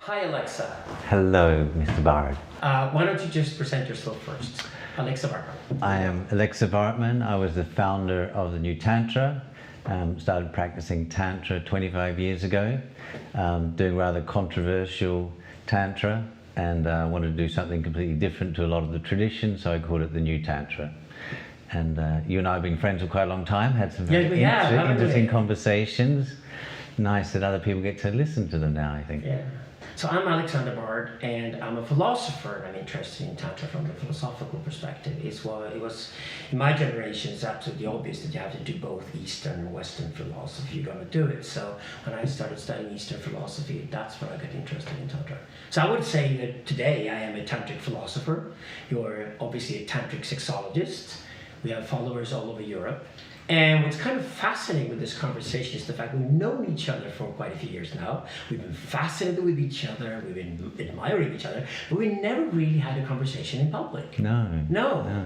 Hi, Alexa. Hello, Mr. Bard. Why don't you just present yourself first? Alexa Vartman. I am Alexa Vartman. I was the founder of the New Tantra. Started practicing Tantra 25 years ago, doing rather controversial Tantra, and wanted to do something completely different to a lot of the traditions, so I called it the New Tantra. And you and I have been friends for quite a long time, had some very interesting conversations. Nice that other people get to listen to them now, I think. Yeah. So I'm Alexander Bard, and I'm a philosopher, and I'm interested in Tantra from the philosophical perspective. It was, in my generation, it's absolutely obvious that you have to do both Eastern and Western philosophy if you're going to do it. So when I started studying Eastern philosophy, that's when I got interested in Tantra. So I would say that today I am a Tantric philosopher. You're obviously a Tantric xologist. We have followers all over Europe. And what's kind of fascinating with this conversation is the fact we've known each other for quite a few years now. We've been fascinated with each other, we've been admiring each other, but we never really had a conversation in public. No.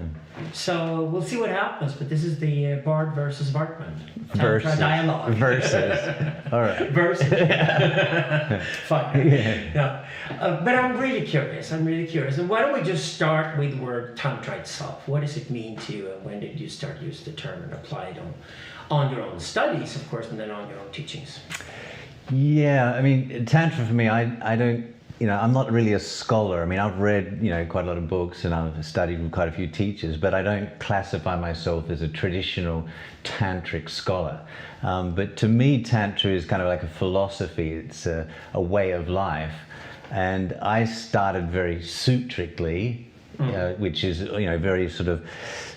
So we'll see what happens, but this is the Bard versus Vartman. Tantra dialogue. All right. Versus. Fine. Yeah. But I'm really curious. And why don't we just start with the word Tantra itself? What does it mean to you, and when did you start to use the term and apply it on your own studies, of course, and then on your own teachings? Yeah, I mean, Tantra for me, I don't, I'm not really a scholar. I mean, I've read, quite a lot of books and I've studied with quite a few teachers, but I don't classify myself as a traditional tantric scholar. But to me, Tantra is kind of like a philosophy. It's a way of life. And I started very sutrically, which is, very sort of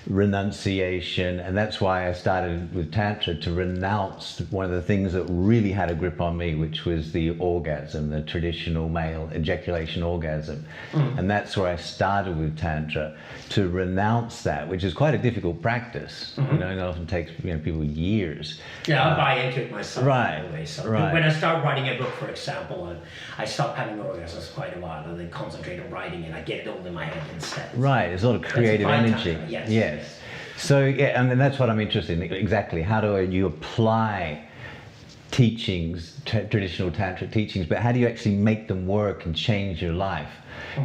renunciation, and that's why I started with Tantra, to renounce one of the things that really had a grip on me, which was the orgasm, the traditional male ejaculation orgasm. And that's where I started with Tantra, to renounce that, which is quite a difficult practice. It often takes people years. Yeah, I buy into it myself. Right. Anyway, so right. When I start writing a book, for example, and I stop having orgasms quite a while, and then concentrate on writing, and I get it all in my head instead. Right, there's a lot of creative energy. Tantra, yes. Yes. So yeah, and that's what I'm interested in. Exactly, how do you apply teachings, traditional tantric teachings, but how do you actually make them work and change your life?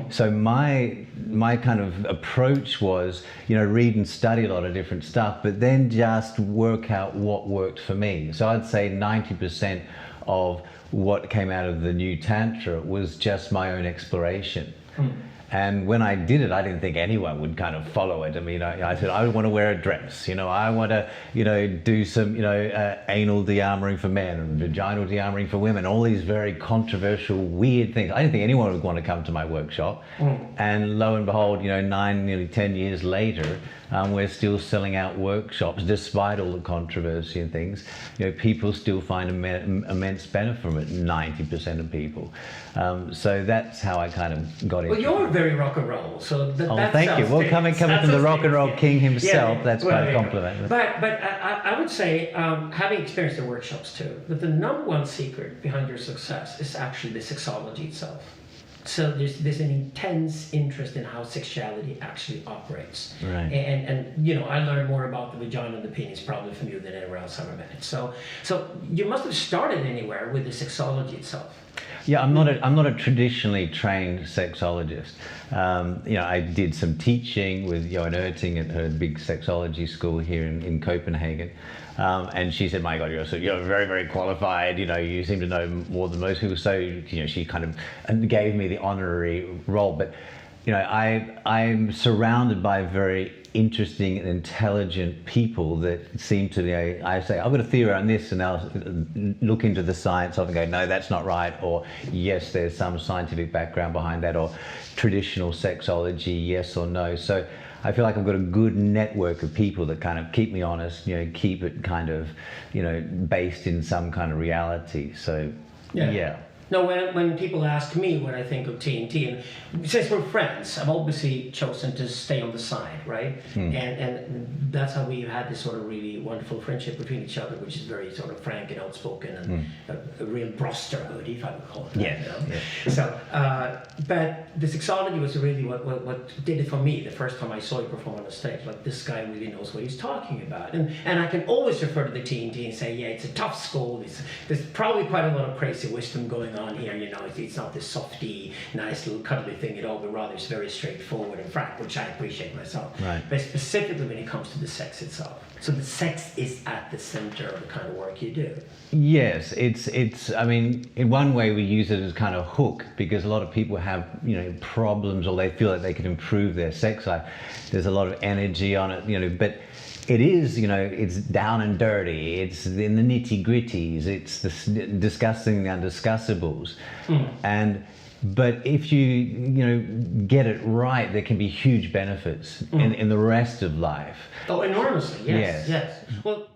So my kind of approach was, read and study a lot of different stuff, but then just work out what worked for me. So I'd say 90% of what came out of the New Tantra was just my own exploration. And when I did it, I didn't think anyone would kind of follow it. I mean, I said, I want to wear a dress, I want to, do some, anal de-armoring for men and vaginal de-armoring for women, all these very controversial, weird things. I didn't think anyone would want to come to my workshop. And lo and behold, 9, nearly 10 years later, we're still selling out workshops despite all the controversy and things. People still find immense benefit from it, 90% of people. So that's how I kind of got into it. Well, you're very rock and roll, so that thank you. Well, coming from the rock and roll king himself, that's quite a compliment. But I would say, having experienced the workshops too, that the number one secret behind your success is actually the sexology itself. So there's an intense interest in how sexuality actually operates. Right. And I learned more about the vagina and the penis probably from you than anywhere else I've ever met. So you must have started anywhere with the sexology itself. Yeah, I'm not a traditionally trained sexologist. I did some teaching with Johan Ernst at her big sexology school here in Copenhagen. And she said, my God, you're very, very qualified, you seem to know more than most people. So, she kind of gave me the honorary role. But, I'm surrounded by very interesting and intelligent people that seem to be, I say, I've got a theory on this, and I'll look into the science of it and go, no, that's not right. Or yes, there's some scientific background behind that, or traditional sexology, yes or no. So I feel like I've got a good network of people that kind of keep me honest, keep it kind of, based in some kind of reality. So, yeah. No, when people ask me what I think of TNT, and since we're friends, I've obviously chosen to stay on the side, right? And that's how we've had this sort of really wonderful friendship between each other, which is very sort of frank and outspoken, and a real brosterhood, if I would call it that. Yeah. So, but the sexology was really what did it for me the first time I saw you perform on the stage. Like, this guy really knows what he's talking about. And I can always refer to the TNT and say, yeah, it's a tough school. There's probably quite a lot of crazy wisdom going on on here. You know, it's not this softy, nice little cuddly thing at all, but rather it's very straightforward and frank, which I appreciate myself. Right. But specifically when it comes to the sex itself. So the sex is at the center of the kind of work you do. Yes, it's. I mean, in one way we use it as kind of hook, because a lot of people have, you know, problems, or they feel like they can improve their sex life. There's a lot of energy on it, you know, but it is, you know, it's down and dirty. It's in the nitty gritties. It's discussing the undiscussables, but if you get it right, there can be huge benefits in the rest of life. Oh, enormously, yes. Well.